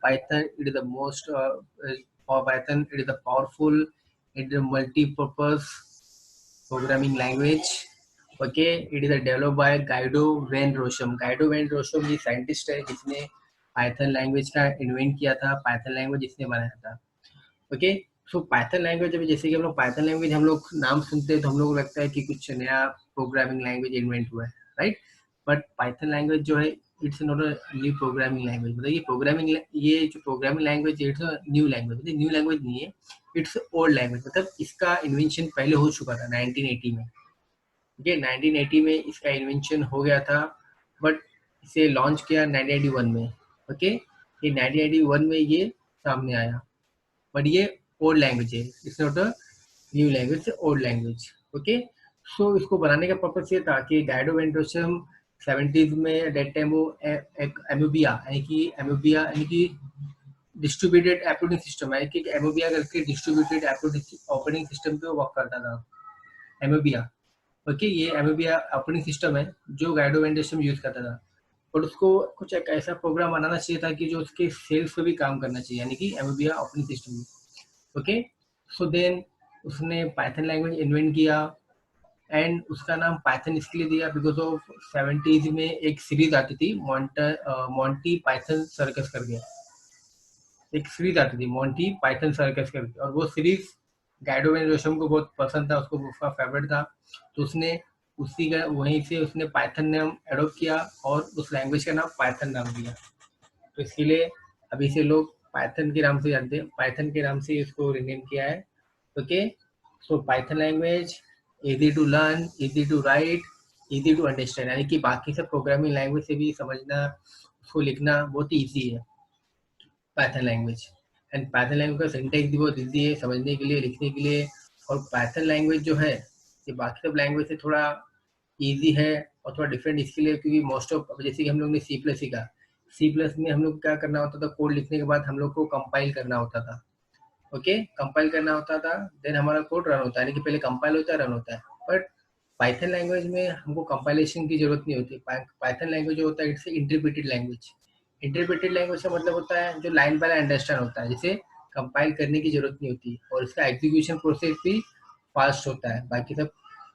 Python it is the most for Python it is the powerful, it is a multi-purpose programming language. Okay, it is developed by Guido van Rossum. Guido van Rossum ये scientist है जिसने Python language का invent किया था, Python language जिसने बनाया था. Okay, so Python language अभी जैसे कि हम लोग पाइथन लैंग्वेज हम लोग नाम सुनते हैं तो हम लोग को लगता है कि कुछ नया प्रोग्रामिंग लैंग्वेज इन्वेंट हुआ है, राइट. बट पाइथन लैंग्वेज जो है it's not a new programming language. मतलब ये जो programming language it's a new language. मतलब न्यू लैंग्वेज नहीं है, इट्स ओल्ड लैंग्वेज. मतलब इसका इन्वेंशन पहले हो चुका था 1980 में. ये 1980 में इसका इन्वेंशन हो गया था, बट इसे लॉन्च किया 1981 में. ओके, ये 1981 में ये सामने आया, बट ये ओल्ड लैंग्वेज है, it's not a new language, old language. Okay, so इसको बनाने का पर्पस ये था कि गाइडो वेन रोसम 70s में डेट टाइम वो एक एमोबिया यानी कि डिस्ट्रीब्यूटेड ऑपरेटिंग सिस्टम है कि एमोबिया करके डिस्ट्रीब्यूटेड ऑपरेटिंग सिस्टम पे वर्क करता था एमोबिया. ओके, ये एमोबिया ऑपरेटिंग सिस्टम है जो गाइडो वेन रोसम यूज करता था, और उसको कुछ एक ऐसा प्रोग्राम बनाना चाहिए था कि जो उसके सेल्स पे भी काम करना चाहिए, यानी कि एमोबिया ऑपरेटिंग सिस्टम में. ओके, सो देन उसने पाइथन लैंग्वेज इन्वेंट किया, एंड उसका नाम पाइथन इसलिए दिया बिकॉज ऑफ 70s में एक सीरीज आती थी मॉन्टी पाइथन सर्कस करके. एक सीरीज आती थी मॉन्टी पाइथन सर्कस करके, और वो सीरीज गाइडो वेन रोसम को बहुत पसंद था, उसको उसका फेवरेट था. तो उसने उसी का वहीं से उसने पाइथन नाम एडोप्ट किया और उस लैंग्वेज का नाम पाइथन नाम दिया. तो इसीलिए अभी से लोग पाइथन के नाम से जानते हैं, पाइथन के नाम से इसको रिनेम किया है. Okay, so Python language easy to learn, easy to write, easy to understand, यानी कि बाकी सब प्रोग्रामिंग लैंग्वेज से भी समझना, उसको लिखना बहुत ही ईजी है Python language. And Python language का सिंटैक्स भी बहुत ईजी है समझने के लिए, लिखने के लिए. और पाइथन लैंग्वेज जो है ये बाकी सब लैंग्वेज से थोड़ा ईजी है और थोड़ा डिफरेंट इसके लिए क्योंकि मोस्ट ऑफ जैसे कि हम लोग ने सी प्लस सीखा, सी प्लस में हम लोग क्या करना होता था, कोड लिखने के बाद हम लोग को कंपाइल करना होता था. ओके, कंपाइल करना होता था, देन हमारा कोड रन होता है, यानी कि पहले कंपाइल होता है रन होता है. बट पाइथन लैंग्वेज में हमको कंपाइलेशन की जरूरत नहीं होती. पाइथन लैंग्वेज जो होता है it's interpreted language. Interpreted language का मतलब होता है जो लाइन बाय लाइन अंडरस्टैंड होता है, जिसे कंपाइल करने की जरूरत नहीं होती, और इसका एग्जीक्यूशन प्रोसेस भी फास्ट होता है बाकी सब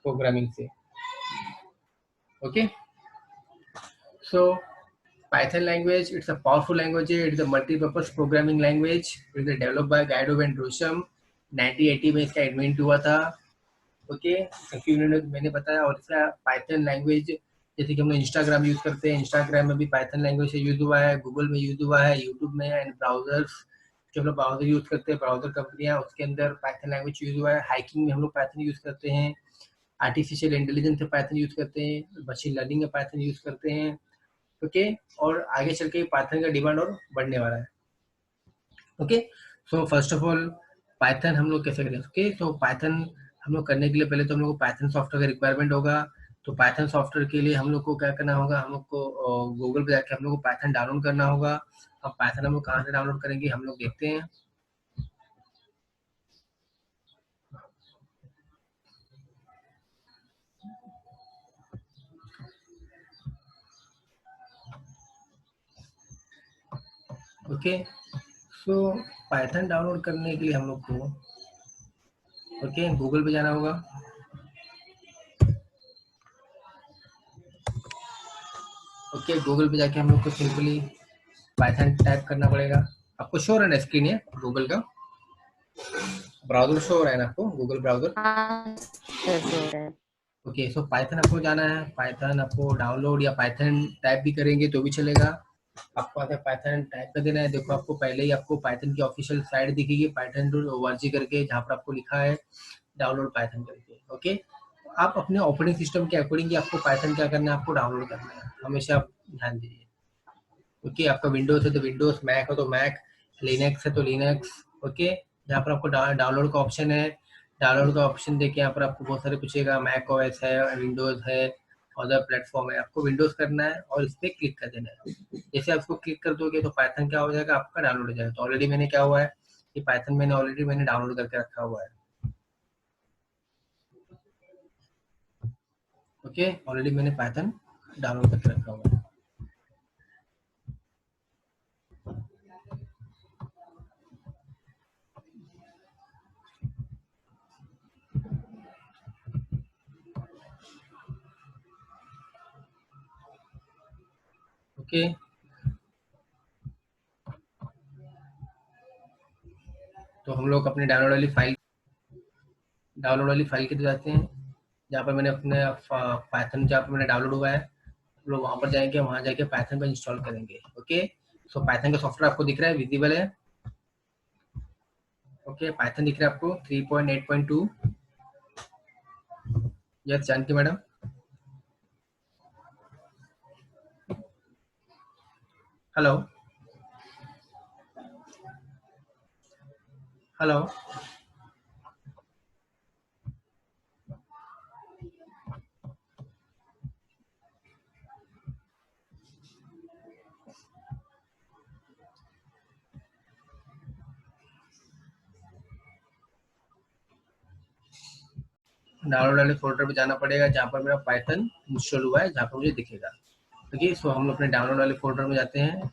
प्रोग्रामिंग से. Okay, so Python language, it's a powerful language. It's a multi-purpose programming language. It's developed by Guido van Rossum. 1980 में इसका इन्वेंट हुआ था. ओके, क्योंकि मैंने बताया. और इसका पाइथन लैंग्वेज जैसे कि हम लोग इंस्टाग्राम यूज करते हैं, इंस्टाग्राम में भी पाइथन लैंग्वेज से यूज हुआ है, गूगल में यूज हुआ है, यूट्यूब में, एंड ब्राउजर्स जो हम लोग ब्राउजर यूज करते हैं, ब्राउजर कंपनियां, उसके अंदर पाइथन लैंग्वेज यूज हुआ है. हाइकिंग में हम लोग पाइथन यूज करते हैं, आर्टिफिशियल इंटेलिजेंस में पाइथन यूज करते हैं, मशीन लर्निंग में पाइथन यूज करते हैं. ओके, और आगे चल के पाइथन का डिमांड और बढ़ने वाला है. Okay, so first of all Python हम लोग कैसे करें. ओके, तो पाइथन हम लोग करने के लिए पहले तो हम लोग को पाइथन सॉफ्टवेयर का रिक्वायरमेंट होगा. तो पाइथन सॉफ्टवेयर के लिए हम लोग को क्या करना होगा, हम लोग को गूगल पे जाके हम लोग को पाइथन डाउनलोड करना होगा. अब पाइथन हम लोग कहाँ से डाउनलोड करेंगे हम लोग देखते हैं. ओके, सो पाइथन डाउनलोड करने के लिए हम लोग को ओके गूगल पे जाना होगा. ओके, गूगल पे जाके हम लोग को सिंपली पाइथन टाइप करना पड़ेगा. आपको शो रहा है स्क्रीन है गूगल का ब्राउजर शो हो रहा है ना आपको, Google browser. Okay, so Python आपको जाना है, पाइथन आपको डाउनलोड या पाइथन टाइप भी करेंगे तो भी चलेगा. आपको आगे पाइथन टाइप कर देना है. देखो आपको पहले ही आपको पाइथन की ऑफिशियल साइट दिखेगी python.org करके, जहाँ पर आपको लिखा है डाउनलोड पाइथन करके. ओके, आप अपने ऑपरेटिंग सिस्टम के अकॉर्डिंग आपको पाइथन क्या करना है, आपको डाउनलोड करना है, हमेशा आप ध्यान दीजिए. ओके, आपका विंडोज है तो विंडोज, मैक हो तो मैक, लिनक्स है तो लिनक्स. ओके, यहाँ पर आपको डाउनलोड का ऑप्शन है. डाउनलोड का ऑप्शन देखिए, यहाँ पर आपको बहुत सारे पूछेगा, मैक ओएस है, विंडोज है, अदर प्लेटफॉर्म है. आपको विंडोज करना है और इस पर क्लिक कर देना है. जैसे आप इसको क्लिक कर दोगे तो पाइथन क्या हो जाएगा, आपका डाउनलोड हो जाएगा. तो ऑलरेडी मैंने क्या हुआ है कि पाइथन मैंने डाउनलोड करके रखा हुआ है. ओके, ऑलरेडी मैंने पाइथन डाउनलोड करके रखा हुआ है. ओके, तो हम लोग अपने डाउनलोड वाली फाइल के लिए जाते हैं, जहाँ पर मैंने अपने पाइथन जहाँ पर मैंने डाउनलोड हुआ है, हम लोग वहाँ पर जाएंगे, वहाँ जाके पाइथन को इंस्टॉल करेंगे। ओके, सो पाइथन का सॉफ्टवेयर आपको दिख रहा है, विजिबल है। ओके, पाइथन दिख रहा है आपको 3.8.2। Yes Janaki madam. Hello, hello. Download वाले फोल्डर पे जाना पड़ेगा, जहाँ पर मेरा पाइथन इंस्टॉल हुआ है, जहाँ पर मुझे दिखेगा। ओके, सो हम अपने डाउनलोड वाले फोल्डर में जाते हैं।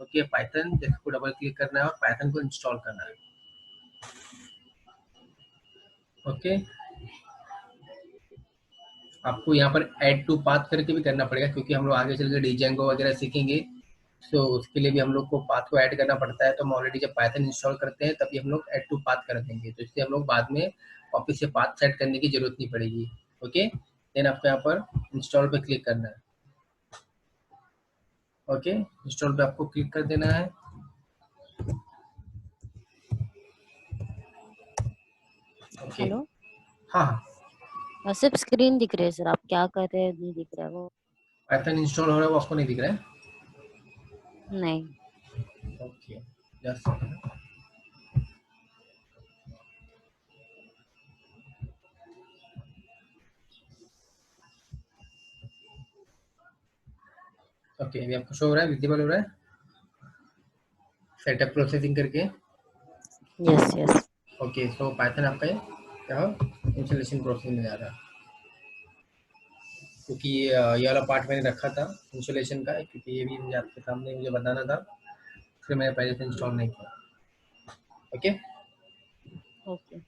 ओके, पाइथन जैसे को डबल क्लिक करना है और पाइथन को इंस्टॉल करना है। ओके, आपको यहाँ पर ऐड टू पाथ करके भी करना पड़ेगा, क्योंकि हम लोग आगे चल के डिजेंगो वगैरह सीखेंगे, तो उसके लिए भी हम लोग को पाथ को ऐड करना पड़ता है। तो हम ऑलरेडी जब पाइथन इंस्टॉल करते हैं तभी हम लोग ऐड टू पाथ कर देंगे, तो इससे हम लोग बाद में वापस से पाथ सेट करने की जरूरत नहीं पड़ेगी। ओके, देन आपको यहाँ पर इंस्टॉल पे क्लिक करना है। ओके, इंस्टॉल पे आपको क्लिक कर देना है। ओके, हेलो, हाँ हाँ, सिर्फ स्क्रीन दिख रही है सर, आप क्या कर रहे हैं नहीं दिख रहा है वो। पाइथन इंस्टॉल हो रहा है वो आपको नहीं दिख रहा है? नहीं। ओके, जस्ट ओके, अभी आपको शो हो रहा है, विजिबल हो रहा है सेटअप प्रोसेसिंग करके। Yes yes. Okay, so Python आपका क्या इंस्टॉलेशन प्रोसेस में जा रहा है, क्योंकि ये वाला पार्ट मैंने रखा था इंस्टॉलेशन का, क्योंकि ये भी मुझे आपके सामने मुझे बताना था, फिर मैंने पहले से इंस्टॉल नहीं किया। ओके, ओके,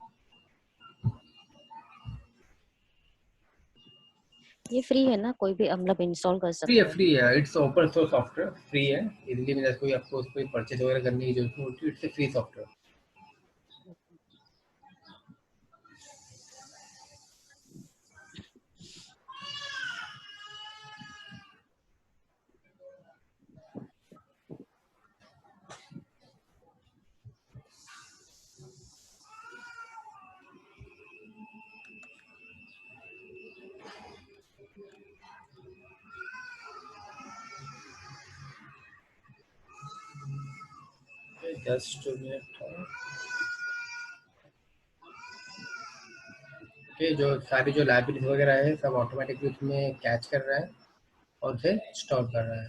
ये फ्री है ना, कोई भी मतलब इंस्टॉल कर फ्री है, सकता है। फ्री है, it's open source software, free है। इसलिए में कोई आपको उस पर परचेज वगैरह करने की जरूरत नहीं होती, it's a free software. Just minute. Okay, जो सारी जो लाइब्रेरीज वगैरह है सब ऑटोमेटिकली उसमें कैच कर रहा है और उसे स्टोर कर रहा है।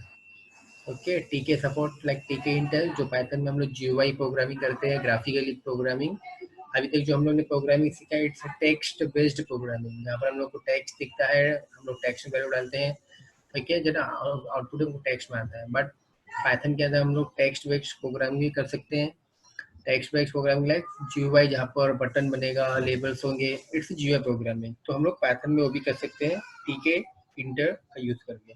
ओके, टीके सपोर्ट लाइक टीके इंटेल, जो पाइथन में हम लोग जीयूआई प्रोग्रामिंग करते हैं, ग्राफिकली प्रोग्रामिंग। अभी तक जो हम लोग ने प्रोग्रामिंग सीखा है, इट्स टेक्स्ट बेस्ड प्रोग्रामिंग, जहाँ पर हम लोग को टेक्स्ट दिखता है, हम लोग टेक्स्ट वैल्यू डालते हैं। ठीक है, जो आउटपुट हमको टेक्स्ट में आता है, बट पाइथन के अंदर हम लोग टेक्स्ट बेस्ड प्रोग्रामिंग भी कर सकते हैं। Text based programming like GUI, जहाँ पर बटन बनेगा, लेबल्स होंगे, इट्स जीयूआई प्रोग्रामिंग, तो हम लोग पाइथन में वो भी कर सकते हैं टीके इंटर का यूज करके।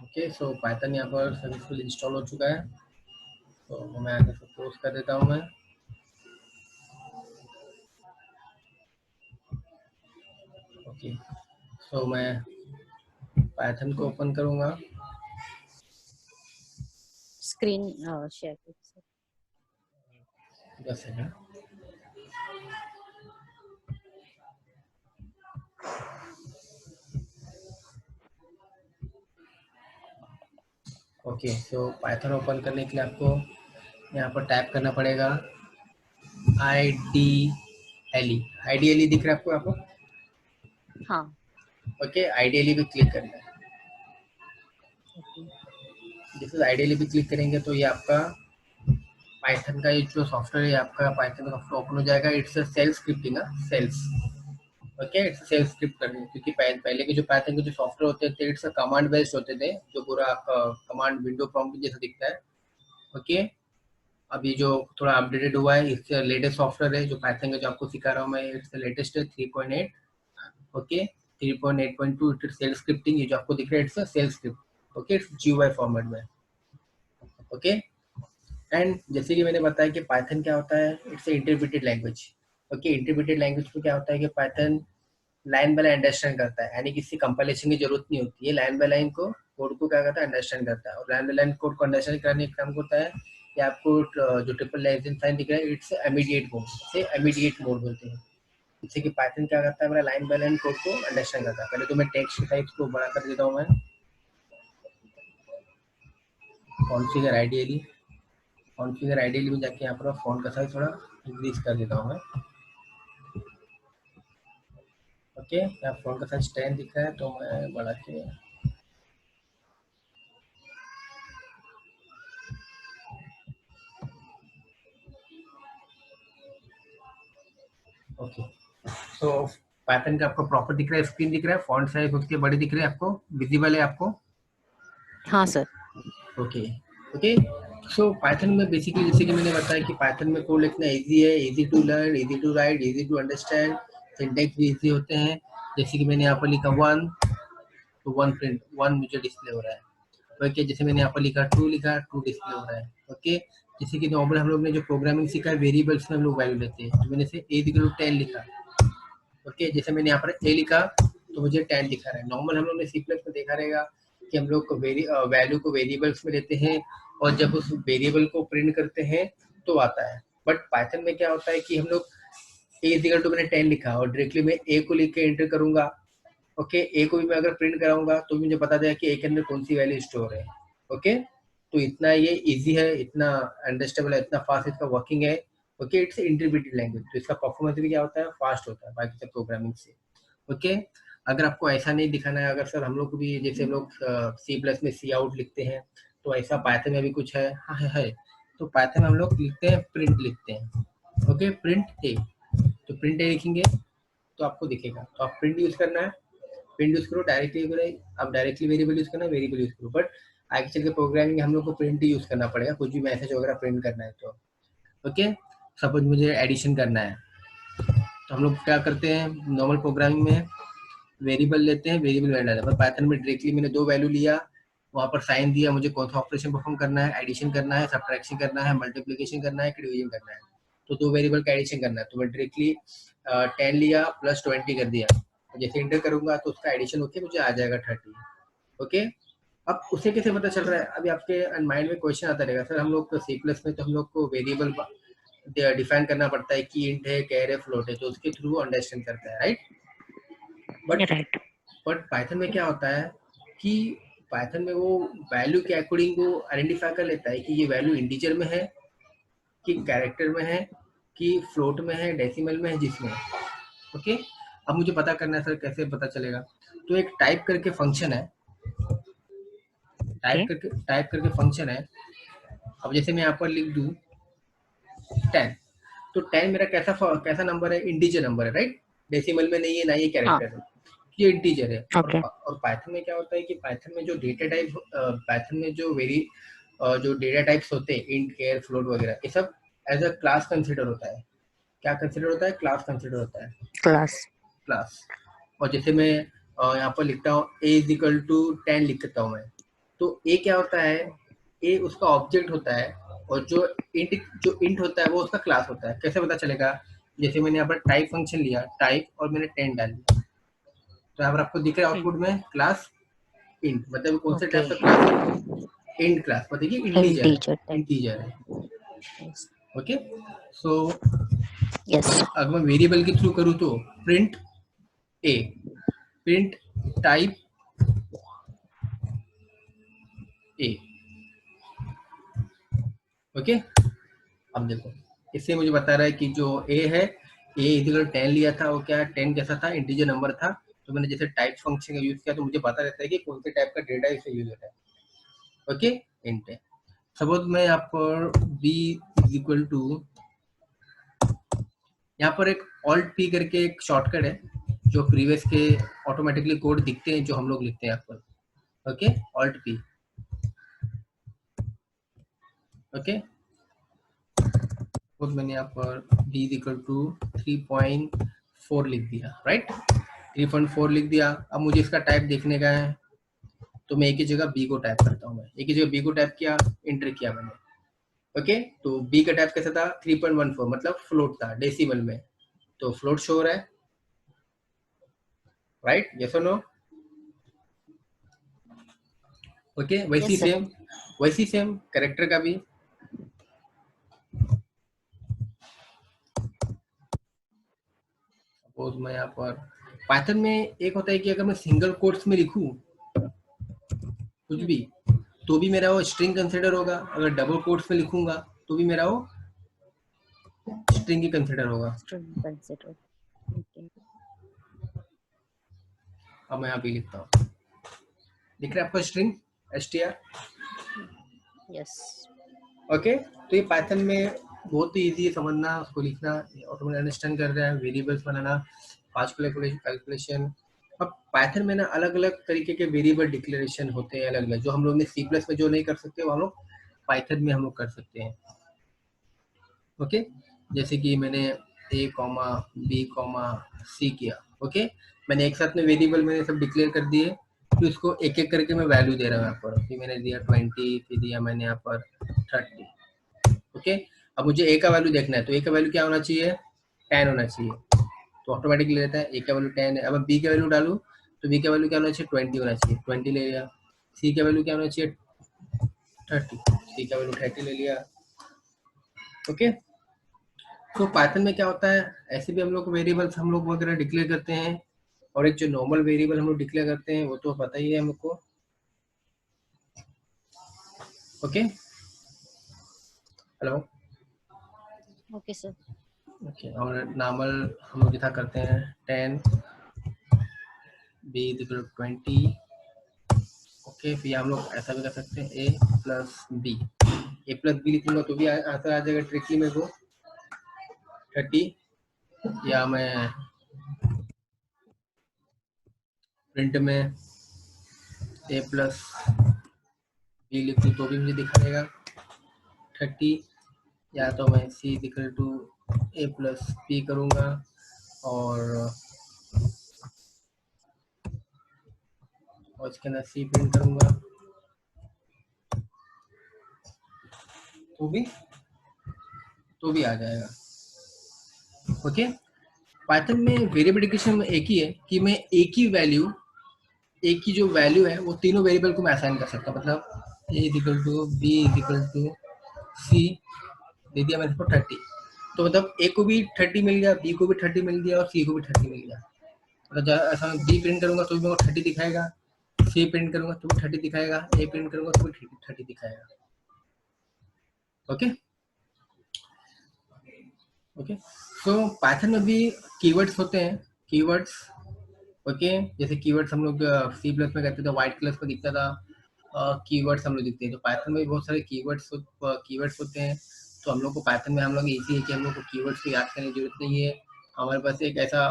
ओके, सो पाइथन यहाँ पर सक्सेसफुल इंस्टॉल हो चुका है, तो मैं आगे से क्लोज कर देता हूँ मैं। ओके, सो मैं पाइथन को ओपन करूँगा। स्क्रीन शेयर कर sir. 10 second. Okay, so Python open करने के लिए आपको यहाँ पर टाइप करना पड़ेगा आई डी एल ई दिख रहा है आपको यहाँ पर? हाँ। ओके, आइडियली भी क्लिक करना है। ओके। जैसे आइडियली भी क्लिक करेंगे तो ये आपका पाइथन का ये जो सॉफ्टवेयर है, आपका पाइथन का सॉफ्टवेयर ओपन हो जाएगा। It's self scripting, sales. Okay, it's self script करनी है, क्योंकि पहले के जो पाइथन के जो सॉफ्टवेयर होते थे, इट्स कमांड बेस्ड होते थे, जो पूरा कमांड विंडो प्रॉम्प्ट जैसा दिखता है। ओके, अभी जो थोड़ा अपडेटेड हुआ है, इससे लेटेस्ट सॉफ्टवेयर है जो पाइथन का जो आपको सिखा रहा हूँ मैं, इट्स लेटेस्ट है 3.8. Okay, 3.8.2 it's shell scripting. ये जो आपको दिख रहा है it's shell script. Okay, it's GUI format में. ओके, एंड जैसे कि मैंने बताया कि पाइथन क्या होता है, it's interpreted language. Okay, interpreted language में क्या होता है कि Python line by line understand करता है, यानी किसी कंपाइलेशन की जरूरत नहीं होती है. लाइन बाय लाइन को कोड को क्या करता है, अंडरस्टैंड करता है. और लाइन बाय लाइन कोड को अंडरस्टैंड करने का काम होता है कि आपको जो ट्रिपल लाइन साइन दिख रहा है इट्स इमीडिएट मोड, से इमीडिएट मोड बोलते हैं. जैसे कि पाइथन क्या करता है, मेरा लाइन बाय लाइन कोड को अंडरस्टैंड करता है. पहले तो मैं टेक्स्ट टाइप्स को बड़ा कर देता हूँ मैं, कॉन्फ़िगर आइडियली. कॉन्फ़िगर आइडियली में जाके यहाँ पर फॉन्ट का साइज थोड़ा इंक्रीज कर देता हूँ मैं. ओके, यहाँ फॉन्ट का साइज 10 दिख रहा है तो मैं बढ़ा के ओके. सो पाइथन का आपको प्रॉपर दिख रहा है, स्क्रीन दिख रहा है, फॉन्ट साइज उसके बड़े दिख रहे हैं आपको, विजिबल है आपको. हाँ sir. Okay. Okay, so Python में बेसिकली जैसे कि मैंने बताया कि पाइथन में कोड लिखना इजी है, easy to learn, easy to write, easy to understand. Syntax भी इजी होते हैं. जैसे कि मैंने यहाँ पर लिखा 1, तो 1 प्रिंट 1 मुझे डिस्प्ले हो रहा है. ओके, जैसे मैंने यहाँ पर लिखा 2, लिखा 2 डिस्प्ले हो रहा है. ओके, जैसे कि नॉर्मल हम लोग ने जो प्रोग्रामिंग सीखा है, वेरिएबल्स में हम लोग वैल्यू लेते हैं, तो मैंने से a 10 लिखा. ओके, जैसे मैंने यहाँ पर ए लिखा तो मुझे 10 दिखा रहा है. नॉर्मल हम लोग ने सी प्लस में देखा रहेगा कि हम लोग वैल्यू को वेरिएबल्स में लेते हैं और जब उस वेरिएबल को प्रिंट करते हैं तो आता है. बट पाइथन में क्या होता है कि हम लोग ए इक्वल टू मैंने 10 लिखा और डायरेक्टली मैं ए को लिख के एंटर करूंगा. ओके, ए को भी मैं अगर प्रिंट कराऊंगा तो भी मुझे पता चलेगा कि ए के अंदर कौन सी वैल्यू स्टोर है. ओके, तो इतना ये इजी है, इतना अंडरस्टैंडेबल है, इतना फास्ट इसका वर्किंग है. ओके, इट्स इंटरप्रेटेड लैंग्वेज, तो इसका परफॉर्मेंस भी क्या होता है, फास्ट होता है बाकी सब प्रोग्रामिंग से. ओके, अगर आपको ऐसा नहीं दिखाना है, अगर सर हम लोग भी जैसे हम लोग सी प्लस में सी आउट लिखते हैं तो ऐसा पाइथन में भी कुछ है. हाँ है. तो पाइथन में हम लोग लिखते हैं प्रिंट लिखते हैं. ओके, प्रिंट ए. तो प्रिंट ए लिखेंगे तो आपको दिखेगा, तो आप प्रिंट यूज करना है, प्रिंट यूज करो. डायरेक्टली आप डायरेक्टली वेरिएबल यूज करना है, वेरिएबल यूज करो. बट आगे चल के प्रोग्रामिंग हम लोग को प्रिंट ही यूज करना पड़ेगा, कुछ भी मैसेज वगैरह प्रिंट करना है तो. ओके, सपोज मुझे एडिशन करना है तो हम लोग क्या करते हैं नॉर्मल प्रोग्रामिंग में, वेरिएबल लेते हैं, वेरिएबल वैल्यू डालते हैं. पाइथन में डायरेक्टली मैंने 2 वैल्यू लिया, वहाँ पर साइन दिया, मुझे कौन सा ऑपरेशन परफॉर्म करना है, एडिशन करना है, सब्ट्रैक्शन करना है, मल्टीप्लिकेशन करना है, डिवीजन करना है. तो 2 वेरिएबल का एडिशन करना है तो मैं डायरेक्टली 10 लिया प्लस 20 कर दिया. जैसे इंटर करूंगा तो उसका एडिशन होकर मुझे आ जाएगा 30. ओके, अब उसे कैसे पता चल रहा है, अभी आपके माइंड में क्वेश्चन आता रहेगा, सर हम लोग तो सी प्लस में तो हम लोग को वेरिएबल डिफाइन करना पड़ता है कि इंट है, कैर है, फ्लोट है, तो उसके थ्रू अंडरस्टैंड करता है, right. But right. But Python में क्या होता है कि पाइथन में वो वैल्यू के अकॉर्डिंग वो आइडेंटिफाई कर लेता है कि ये वैल्यू इंटीजर में है, कि कैरेक्टर में है, कि फ्लोट में है, डेसिमल में है, जिसमें. ओके, अब मुझे पता करना है सर कैसे पता चलेगा. तो एक टाइप करके फंक्शन है, ओके. टाइप करके फंक्शन है. अब जैसे मैं यहाँ पर लिख दूं 10, तो 10 मेरा कैसा नंबर है, इंटीजर नंबर है, राइट. डेसिमल में नहीं है, ना ये हाँ. कैरेक्टर है, ये इंटीजर है. ओके. और पाइथन में क्या होता है कि पाइथन में जो डेटा टाइप, पाइथन में जो डेटा टाइप्स होते हैं, इंट, केयर, फ्लोट वगैरह, ये सब एज अ क्लास कंसिडर होता है. क्या कंसिडर होता है, क्लास कंसिडर होता है, क्लास. क्लास. और जैसे मैं यहाँ पर लिखता हूँ a इज इक्वल टू 10 लिखता हूँ मैं, तो a क्या होता है, a उसका ऑब्जेक्ट होता है और जो इंट होता है वो उसका क्लास होता है. कैसे पता चलेगा, जैसे मैंने यहाँ पर टाइप फंक्शन लिया, टाइप, और मैंने 10 डाल दिया, तो यहाँ पर आपको दिख रहा है आउटपुट में क्लास इंट, मतलब कौन से ओके. टाइप का क्लास है, इंट क्लास, मतलब कि इंटीजर है, इंटीजर टाइप. इंटीजर है. यस. Okay, so yes. अगर मैं वेरिएबल के थ्रू करूँ तो print A, print type A. Okay, अब देखो इससे मुझे बता रहा है कि जो ए है, ए इधर 10 लिया था, वो क्या 10 कैसा था, इंटीजर नंबर था. तो मैंने जैसे टाइप फंक्शन का यूज किया तो मुझे पता रहता है कि कौन से टाइप का डेटा इसे यूज होता है. ओके, इंट है. सपोज मैं यहाँ पर बी इज इक्वल टू, यहाँ पर एक ऑल्ट पी करके एक शॉर्टकट है जो प्रीवियस के ऑटोमेटिकली कोड दिखते हैं जो हम लोग लिखते हैं यहाँ पर. Okay, alt P. Okay, suppose मैंने यहाँ पर b इक्वल टू 3.4 लिख दिया, राइट, 3.4 लिख दिया। अब मुझे इसका टाइप देखने का है, तो मैं एक ही जगह b को टाइप करता हूँ। मैं एक ही जगह b को टाइप किया, एंटर किया मैंने। ओके, तो b का टाइप कैसा था, 3.14, मतलब फ्लोट था डेसिमल में, तो फ्लोट शो हो रहा है, राइट, यस और नो? Okay, yes sir. वैसी सेम कैरेक्टर का भी। सपोज मैं यहाँ पर पाइथन में एक होता है कि अगर मैं सिंगल कोट्स में लिखूं कुछ भी, तो भी मेरा वो स्ट्रिंग कंसिडर होगा। अगर डबल कोट्स में लिखूंगा तो भी मेरा वो स्ट्रिंग ही कंसिडर होगा। String consider. ओके। अब मैं यहाँ पे लिखता हूँ, दिख रहा है आपको स्ट्रिंग str? यस। ओके, तो ये पाइथन में बहुत ही इजी है समझना, उसको लिखना, ऑटोमेटिक अंडरस्टैंड कर रहा है, वेरिएबल्स बनाना, फास्ट कैलकुलेशन। अब पाइथन में ना अलग अलग तरीके के वेरिएबल डिक्लेरेशन होते हैं, अलग अलग, जो हम लोग ने सी प्लस में जो नहीं कर सकते वो हम लोग पाइथन में हम लोग कर सकते हैं। ओके, जैसे कि मैंने a comma b comma c किया। ओके, मैंने एक साथ में वेरिएबल मैंने सब डिक्लेयर कर दिए, फिर उसको एक एक करके मैं वैल्यू दे रहा हूँ यहाँ पर। फिर मैंने दिया 20, फिर दिया मैंने यहाँ पर 30। ओके, अब मुझे a का वैल्यू देखना है, तो a का वैल्यू क्या होना चाहिए, 10 होना चाहिए, तो ऑटोमेटिकली लेता है। a का वैल्यू 10 है। अब b का वैल्यू डालूँ तो b का वैल्यू क्या होना चाहिए, 20 होना चाहिए, 20 ले लिया। c का वैल्यू क्या होना चाहिए, 30, c का वैल्यू 30 ले लिया। ओके, तो पाइथन में क्या होता है, ऐसे भी हम लोग वेरिएबल्स हम लोग वगैरह डिक्लेयर करते हैं, और एक जो नॉर्मल वेरिएबल हम लोग डिक्लेयर करते हैं वो तो पता ही है हमको। Okay, hello, okay sir. Okay, और नॉर्मल हम लोग जितना करते हैं 10 b इक्वल 20। ओके, फिर हम लोग ऐसा भी कर सकते हैं a plus b, a plus b लिखूंगा तो भी आंसर आ जाएगा ट्रिकली मेरे को 30, या मैं प्रिंट में a प्लस b लिखूँ तो भी मुझे दिखाएगा 30, या तो मैं c equal to a plus b करूँगा और इसके अंदर c प्रिंट करूँगा तो भी आ जाएगा। ओके, पाइथन में वेरिएबल डिक्लेरेशन में एक ही है कि मैं एक ही जो वैल्यू है वो तीनों वेरिएबल को मैं असाइन कर सकता हूँ, मतलब a equal to b equal to c दे दिया मैंने इसको 30, तो मतलब a को भी 30 मिल गया, b को भी 30 मिल गया और c को भी 30 मिल गया। मतलब ऐसा b प्रिंट करूंगा तो भी मेरे को 30 दिखाएगा, c प्रिंट करूंगा तो भी 30 दिखाएगा, a प्रिंट करूंगा तो भी 30 दिखाएगा। ओके, ओके, तो पाइथन में भी कीवर्ड्स होते हैं, कीवर्ड्स। ओके, जैसे कीवर्ड्स हम लोग सी प्लस में करते थे, व्हाइट कलर्स में दिखता था, कीवर्ड्स हम लोग दिखते हैं, तो पाइथन में भी बहुत सारे कीवर्ड्स होते हैं। तो हम लोग को पाइथन में हम लोग इजी है कि हम लोग को कीवर्ड्स को याद करने की जरूरत नहीं है। हमारे पास एक ऐसा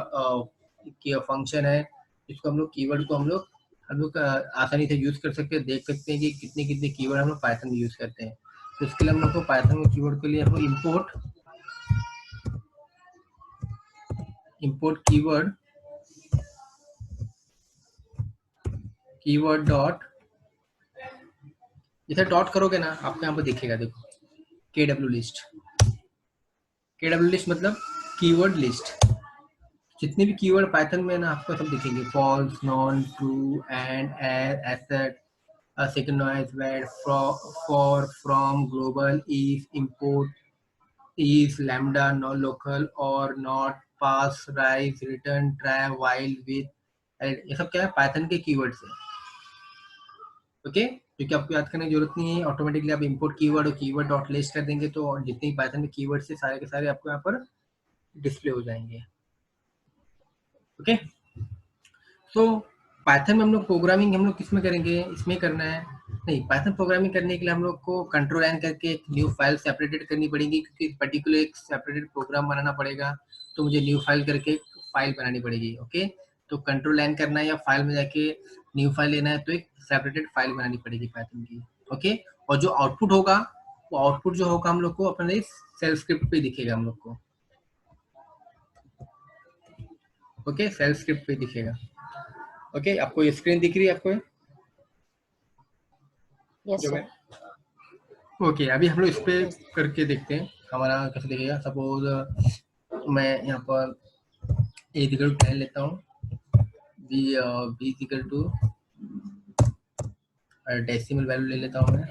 फंक्शन है जिसको हम लोग कीवर्ड को हम लोग आसानी से यूज कर सकते हैं, देख सकते हैं कि कितने कितने कीवर्ड हम लोग पाइथन में यूज करते हैं। तो इसके लिए हम लोग को पाइथन में कीवर्ड के लिए हम लोग इम्पोर्ट कीवर्ड डॉट, जैसे डॉट करोगे ना आपको यहाँ पर दिखेगा, देखो केडब्ल्यू लिस्ट मतलब कीवर्ड लिस्ट। जितने भी कीवर्ड पाइथन में ना आपको सब दिखेंगे, false, none, true, and, assert, सेकंड नॉइज, वेड, for, from, global, if, import, is, lambda, nonlocal, और, not, pass, raise, return, try, while, with, ये सब क्या है, पाइथन के कीवर्ड्स है। ओके, क्योंकि आपको याद करने की जरूरत नहीं है, ऑटोमेटिकली आप इंपोर्ट कीवर्ड और कीवर्ड डॉट लिस्ट कर देंगे तो जितने भी पाइथन में कीवर्ड्स है सारे के सारे आपको यहाँ पर डिस्प्ले हो जाएंगे। ओके, सो पाइथन में हम लोग प्रोग्रामिंग हम लोग किस में करेंगे, इसमें करना है नहीं, पाइथन प्रोग्रामिंग करने के लिए हम लोग को कंट्रोल एन करके एक न्यू फाइल सेपरेटेड करनी पड़ेगी, क्योंकि पर्टिकुलर एक सेपरेटेड प्रोग्राम बनाना पड़ेगा, तो मुझे न्यू फाइल करके फाइल बनानी पड़ेगी। ओके, तो कंट्रोल एन करना है या फाइल में जाके न्यू फाइल लेना है, तो एक सेपरेटेड फाइल बनानी पड़ेगी पाइथन की। ओके, और जो आउटपुट होगा वो आउटपुट जो होगा हम लोग को अपने सेल स्क्रिप्ट पे दिखेगा हम लोग को। ओके, सेल स्क्रिप्ट पे दिखेगा। ओके, आपको ये स्क्रीन दिख रही है आपको यस जो सर। मैं, ओके अभी हम लोग इस पे यस। करके देखते हैं हमारा कैसे दिखेगा। सपोज मैं यहाँ पर ए इक्वल टू 10 लेता हूँ, B equal to decimal value ले लेता हूँ मैं,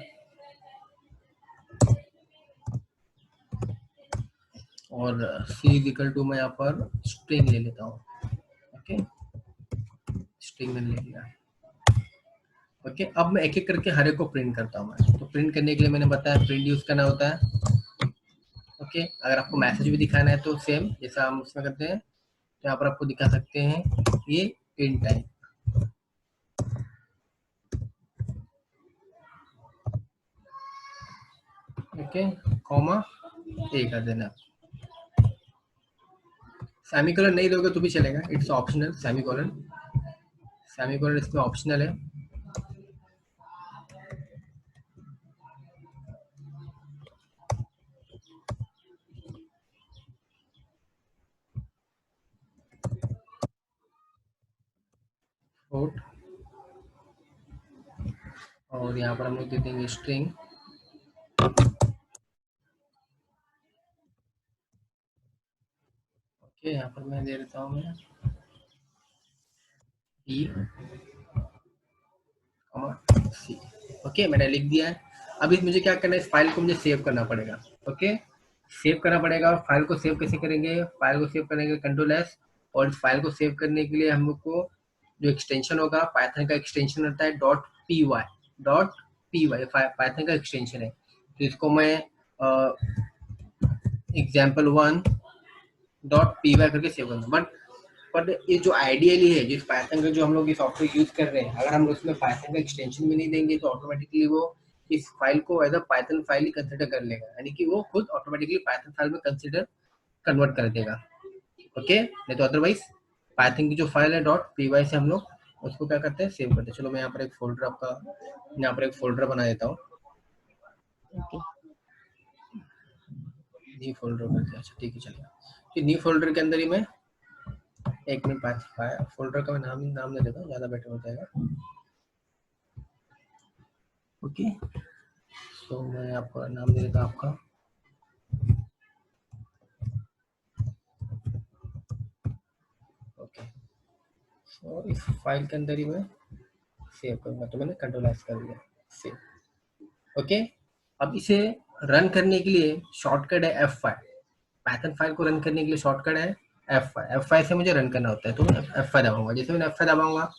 और सी इक्वल टू मैं यहाँ पर स्ट्रिंग ले लेता हूँ। ओके, स्ट्रिंग मैंने ले लिया। ओके, अब मैं एक एक करके हर एक को प्रिंट करता हूँ मैं। तो प्रिंट करने के लिए मैंने बताया प्रिंट यूज करना होता है। ओके, अगर आपको मैसेज भी दिखाना है तो सेम जैसा हम उसमें करते हैं, तो यहाँ पर आपको दिखा सकते हैं ये प्रिंट टाइम। ओके, कॉमा ए कर देना। सेमीकोलन नहीं दोगे तो भी चलेगा, इट्स ऑप्शनल। सेमीकोलन, सेमीकोलन इसमें ऑप्शनल है। फोर्ट, और यहाँ पर हम लोग दे देंगे स्ट्रिंग। ओके, यहाँ पर मैं दे देता हूँ मैं ई सी। ओके, मैंने लिख दिया है। अभी मुझे क्या करना है, इस फाइल को मुझे सेव करना पड़ेगा। ओके, सेव करना पड़ेगा। फाइल को सेव कैसे करेंगे, फाइल को सेव करेंगे कंट्रोल एस, और इस फाइल को सेव करने के लिए हम लोग को जो एक्सटेंशन होगा, पाइथन का एक्सटेंशन होता है dot P Y. Dot P Y Python का एक्सटेंशन है। तो इसको मैं example1 डॉट पी वाई करके सेव करूँगा। बट ये जो आइडियली है, जिस पाइथन का जो हम लोग ये सॉफ्टवेयर यूज कर रहे हैं, अगर हम उसमें पाइथन का एक्सटेंशन भी नहीं देंगे तो ऑटोमेटिकली वो इस फाइल को एज अ पाइथन फाइल ही कंसिडर कर लेगा, यानी कि वो खुद ऑटोमेटिकली पाइथन फाइल में कंसिडर कन्वर्ट कर देगा। ओके, नहीं तो अदरवाइज पाइथन की जो फाइल है डॉट पी वाई से हम लोग उसको क्या करते हैं, सेव करते हैं। चलो मैं यहाँ पर एक फोल्डर आपका यहाँ पर एक फोल्डर बना देता हूँ। ओके। न्यू फोल्डर करते हैं, अच्छा ठीक है चलिए। तो न्यू फोल्डर के अंदर ही मैं एक मिनट पाइथन फोल्डर का मैं नाम दे देता हूँ, ज़्यादा बेटर हो जाएगा। ओके, तो मैं आपका नाम दे देता हूँ आपका ओके। तो इस फाइल के अंदर ही मैं सेव करूँगा, तो मैंने कंट्रोल एस कर दिया सेव। ओके, अब इसे रन करने के लिए शॉर्टकट है F5। पाइथन फाइल को रन करने के लिए शॉर्टकट है F5। F5 से मुझे रन करना होता है, तो मैं F5 दबाऊंगा। जैसे मैंने F5 दबाऊंगा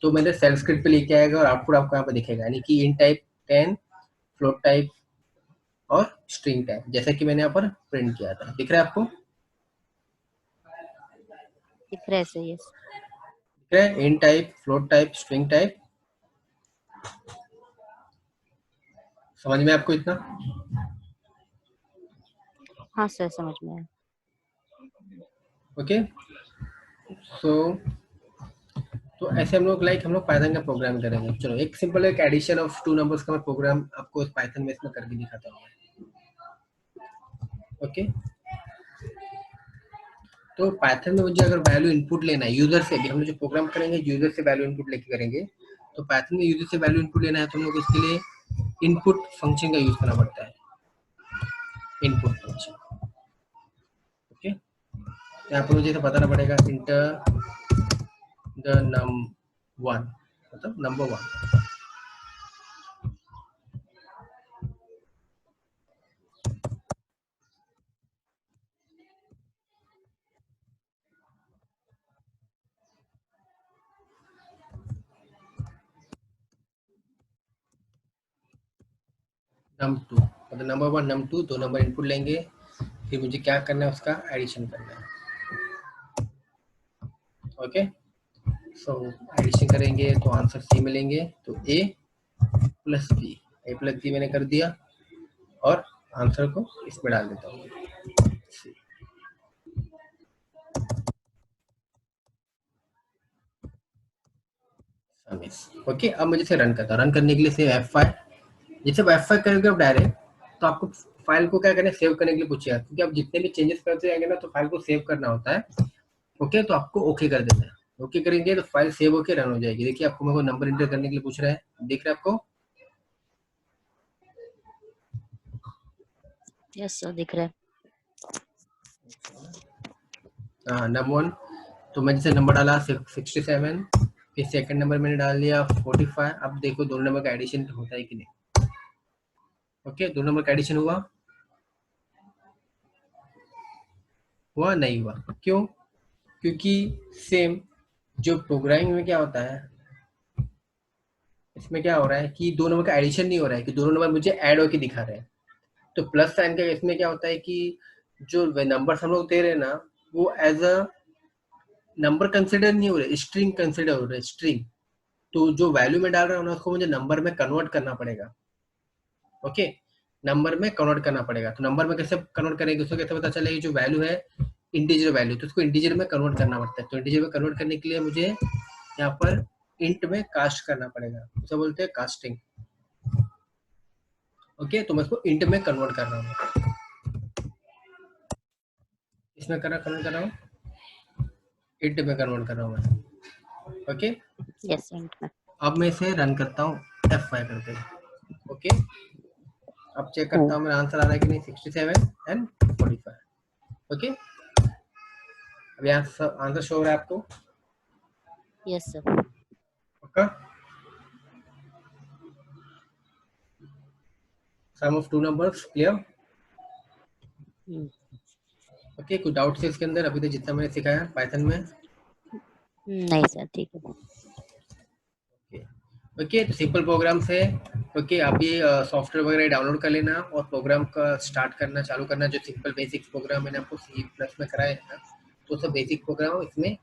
तो मेरे सेल स्क्रिप्ट पे लेके आएगा और आउटपुट आपको यहाँ पे दिखेगा, यानी कि इन टाइप 10, फ्लोट टाइप और स्ट्रिंग टाइप, जैसा कि मैंने यहाँ पर प्रिंट किया था। दिख रहा है आपको? दिख रहा है सर। यस। दिख रहा है? Int type, float type, string type. समझ में आपको इतना? हाँ सर, समझ में आया। ओके, सो तो ऐसे हम लोग पाइथन का प्रोग्राम करेंगे। चलो एक सिंपल एक एडिशन ऑफ टू नंबर्स का मैं प्रोग्राम आपको इस पाइथन में इसमें करके दिखाता हूँ। ओके, तो पाइथन में मुझे अगर वैल्यू इनपुट लेना है यूजर से, भी हम लोग जो प्रोग्राम करेंगे यूजर से वैल्यू इनपुट लेके करेंगे। तो पाइथन में यूजर से वैल्यू इनपुट लेना है तो हम लोग इसके लिए इनपुट फंक्शन का यूज करना पड़ता है, इनपुट फंक्शन। ओके, यहाँ पर मुझे तो बताना पड़ेगा इंटर द नम वन, मतलब नंबर वन। नम टू, मतलब नंबर वन नम टू, दो नंबर इनपुट लेंगे। फिर मुझे क्या करना है, उसका एडिशन करना है। ओके, सो एडिशन करेंगे तो आंसर सी मिलेंगे। तो ए प्लस बी, ए प्लस बी मैंने कर दिया और आंसर को इसमें डाल देता हूँ। ओके, अब मुझे इसे रन करता हूँ। रन करने के लिए सिर्फ F5, जैसे F5 करेंगे अब डायरेक्ट तो आपको फाइल को क्या करना है, सेव करने के लिए पूछेगा, क्योंकि आप जितने भी चेंजेस करते जाएंगे ना तो फाइल को सेव करना होता है। ओके, तो आपको ओके कर देना है। ओके करेंगे तो फाइल सेव होके रन हो जाएगी। देखिए आपको मेरे को नंबर इंटर करने के लिए पूछ रहा है, दिख रहा है आपको? यस सर दिख रहा है। हाँ, नंबर 1, तो मैं जैसे नंबर डाला 67, फिर सेकंड नंबर मैंने डाल दिया 45। अब देखो दोनों नंबर का एडिशन होता है कि नहीं। ओके, दोनों नंबर का एडिशन हुआ नहीं हुआ? क्यों? क्योंकि सेम जो प्रोग्रामिंग में क्या होता है, इसमें क्या हो रहा है कि दो नंबर का एडिशन नहीं हो रहा है, कि दोनों नंबर मुझे ऐड होके दिखा रहे हैं। तो प्लस साइन का इसमें क्या होता है कि जो नंबर हम लोग दे रहे हैं ना, वो एज अ नंबर कंसिडर नहीं हो रहे, स्ट्रिंग कंसिडर हो रहे, स्ट्रिंग। तो जो वैल्यू में डाल रहा हूँ ना, उसको मुझे नंबर में कन्वर्ट करना पड़ेगा। ओके, नंबर में कन्वर्ट करना पड़ेगा। तो नंबर में कैसे कन्वर्ट करेंगे, उसको कैसे पता चलेगा जो वैल्यू है इंटीजर वैल्यू, तो उसको इंटीजर में कन्वर्ट करना पड़ता है। तो इंटीजर में कन्वर्ट करने के लिए मुझे यहाँ पर इंट में कास्ट करना पड़ेगा, उसे बोलते हैं कास्टिंग। ओके, तो मैं इसको इंट में कन्वर्ट कर रहा हूँ, इसमें कन्वर्ट कर रहा हूँ, इंट में कन्वर्ट कर रहा हूँ मैं। ओके, यस इंट में। अब मैं इसे रन करता हूँ F5 करके। ओके, अब चेक करता हूँ मेरा आंसर आ रहा है कि नहीं, 67 एंड 45। ओके, अब यहाँ आंसर शो हो रहा है आपको? Yes sir. Okay, sum of two numbers clear? Okay, कोई डाउट है इसके अंदर अभी तक जितना मैंने सिखाया पाइथन में? नहीं सर ठीक है। ओके, तो सिंपल प्रोग्राम से ओके, आप ये सॉफ्टवेयर वगैरह डाउनलोड कर लेना और प्रोग्राम का स्टार्ट करना चालू करना। जो सिंपल बेसिक प्रोग्राम मैंने आपको सी प्लस में कराया है ना, तो सब बेसिक प्रोग्राम इसमें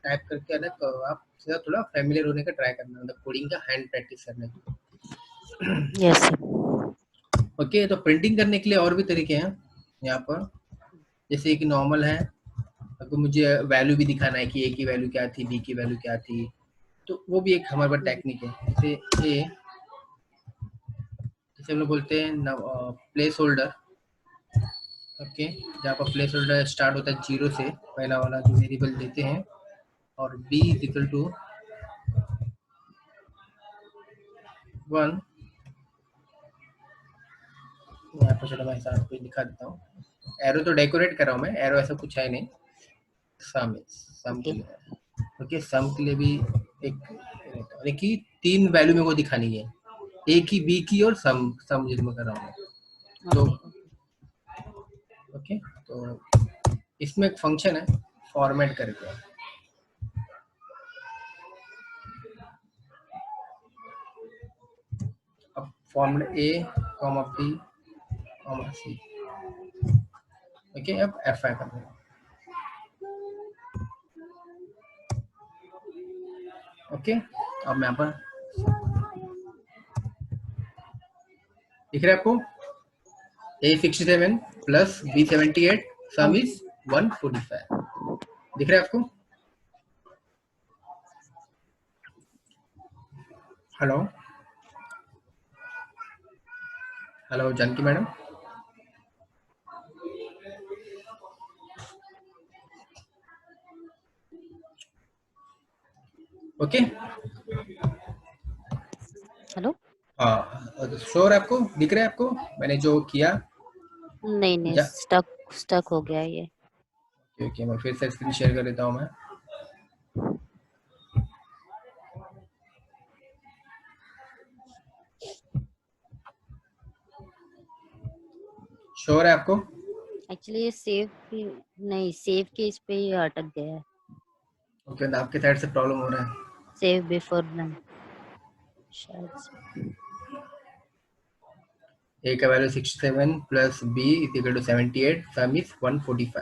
टाइप करके ना, तो आप सीधा थोड़ा फैमिलियर होने का ट्राई करना, मतलब कोडिंग का हैंड प्रैक्टिस करने की। Yes sir. ओके, तो प्रिंटिंग करने के लिए और भी तरीके हैं यहाँ पर, जैसे कि नॉर्मल है, अगर मुझे वैल्यू भी दिखाना है कि ए की वैल्यू क्या थी, बी की वैल्यू क्या थी, तो वो भी एक हमारे पास टेक्निक है। जैसे ए, जैसे हम लोग बोलते हैं प्लेस होल्डर। ओके, जहाँ पर प्लेस होल्डर स्टार्ट होता है 0 से, पहला वाला जो वेरिएबल देते हैं, और बी इज इक्वल टू 1। यहाँ पर चलो मैं हिसाब पे दिखा देता हूँ, एरो तो डेकोरेट कर रहा हूँ मैं, एरो ऐसा कुछ है नहीं। सम के ओके लिए, ओके, सम के लिए भी एक, यानी कि 3 वैल्यू मेरे को दिखानी है, ए की, बी की और सम, सम जिसमें कर रहा हूँ मैं। तो ओके ओके, तो इसमें एक फंक्शन है फॉर्मेट करके। अब फॉर्मेट ए कॉमा बी कॉमा सी। ओके, अब F5 कर दें। ओके, अब मैं यहाँ पर दिख रहा है आपको, A67 plus B78 some is 145। दिख रहा है आपको? Hello hello Janaki madam. Okay, hello. हाँ, श्योर आपको दिख रहा है आपको मैंने जो किया? नहीं नहीं जा स्टक स्टक हो गया ये। ओके, मैं फिर से स्क्रीन शेयर कर देता हूँ मैं। श्योर है आपको? एक्चुअली ये सेव की नहीं, सेव के इस पे ये अटक गया है। ओके, तो आपके साइड से प्रॉब्लम हो रहा है। सेव बिफोर रन शायद से। A का value 67 plus B is equal to 78 sum is 145।